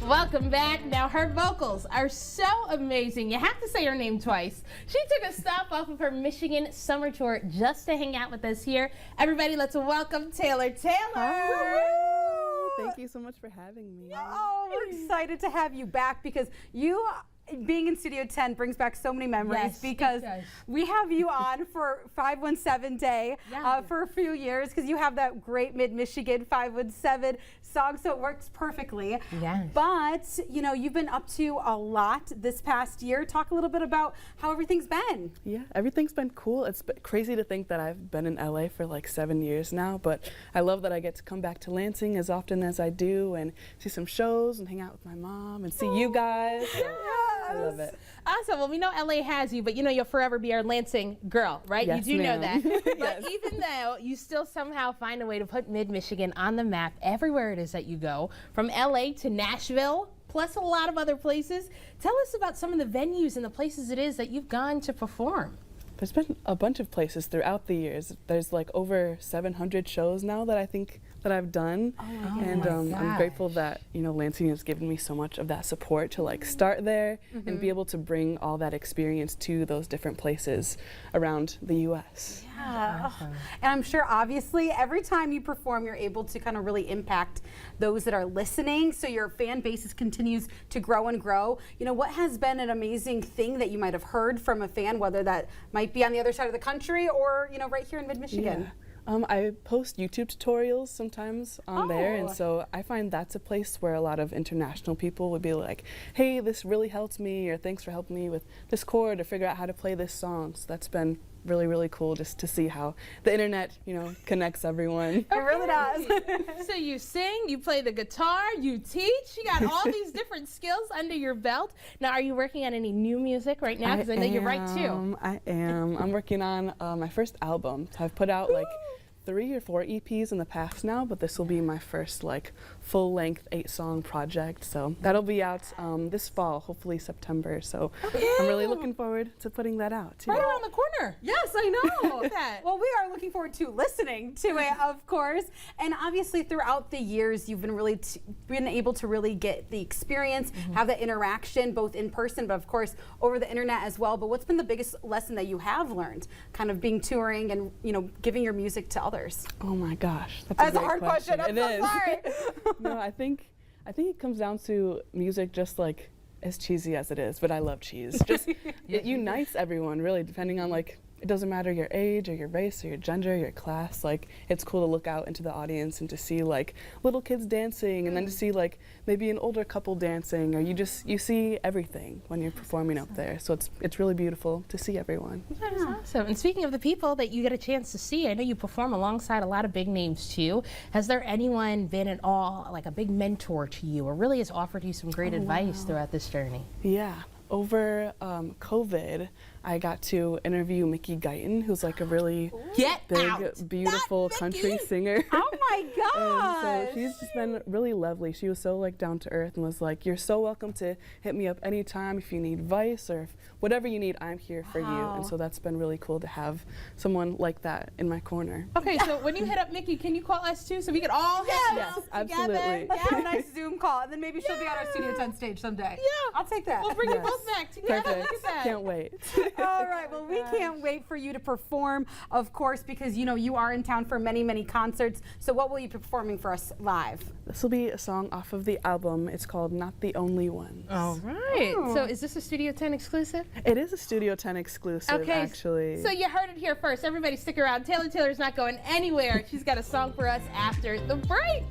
Welcome back. Now, her vocals are so amazing. You have to say her name twice. She took a stop off of her Michigan summer tour just to hang out with us here. Everybody, let's welcome Taylor. Thank you so much for having me. Oh, we're excited to have you back because you being in Studio 10 brings back so many memories because we have you on for 517 Day for a few years because you have that great Mid-Michigan 517 song, so it works perfectly. Yes. But, you know, you've been up to a lot this past year. Talk a little bit about how everything's been. Yeah, everything's been cool. It's crazy to think that I've been in LA for like 7 years now, but I love that I get to come back to Lansing as often as I do and see some shows and hang out with my mom and see you guys. So I love it. Awesome. Well, we know LA has you, but you know you'll forever be our Lansing girl, right? Yes, you do know that. But Yes. even though you still somehow find a way to put Mid-Michigan on the map everywhere it is that you go, from LA to Nashville, plus a lot of other places, tell us about some of the venues and the places it is that you've gone to perform. There's been a bunch of places throughout the years. There's like over 700 shows now that I think that I've done, and I'm grateful that Lansing has given me so much of that support to like start there and be able to bring all that experience to those different places around the U.S. Yeah. And I'm sure obviously every time you perform you're able to kind of really impact those that are listening, so your fan base continues to grow and grow. You know, what has been an amazing thing that you might have heard from a fan, whether that might be on the other side of the country or right here in Mid-Michigan? Yeah. I post YouTube tutorials sometimes on there, and so I find that's a place where a lot of international people would be like, hey, this really helped me, or thanks for helping me with this chord, or figure out how to play this song. So that's been really, really cool just to see how the internet, connects everyone. It really does. So you sing, you play the guitar, you teach, you got all these different skills under your belt. Now, are you working on any new music right now? Because I know you write too. I am. I'm working on my first album. I've put out like 3 or 4 EPs in the past now, but this will be my first like full-length 8-song project. So that'll be out this fall, hopefully September. So I'm really looking forward to putting that out too. Right around the corner. Yes, I know. Look at that. Well, we are looking forward to listening to it, of course. And obviously, throughout the years, you've been really been able to really get the experience, have that interaction, both in person, but of course over the internet as well. But what's been the biggest lesson that you have learned, kind of being touring and giving your music to others? Oh my gosh, that's a hard question. I'm so sorry. No, I think it comes down to music, just like as cheesy as it is, but I love cheese. Just it unites everyone, really, depending on like, it doesn't matter your age or your race or your gender, your class. Like, it's cool to look out into the audience and to see like little kids dancing, and then to see like maybe an older couple dancing, or you see everything when you're performing up there. So it's really beautiful to see everyone. That's awesome. And speaking of the people that you get a chance to see, I know you perform alongside a lot of big names too. Has there anyone been at all like a big mentor to you, or really has offered you some great advice throughout this journey? Yeah. Over COVID, I got to interview Mickey Guyton, who's like a really big, beautiful country singer. Oh my gosh! And so she's just been really lovely. She was so like down to earth and was like, "You're so welcome to hit me up anytime if you need advice or whatever you need. I'm here for you." And so that's been really cool to have someone like that in my corner. Okay, so when you hit up Mickey, can you call us too so we can all Yes, absolutely. Let's have a nice Zoom call, and then maybe she'll be on our Studio 10 stage someday. Yeah, I'll take that. We'll bring you both back together. Perfect. Look at that. Can't wait. All right, well, we can't wait for you to perform, of course, because you are in town for many, many concerts. So what will you be performing for us live? This will be a song off of the album. It's called Not the Only Ones. All right. Ooh. So is this a Studio 10 exclusive? It is a Studio 10 exclusive, actually. So you heard it here first. Everybody stick around. Taylor's not going anywhere. She's got a song for us after the break.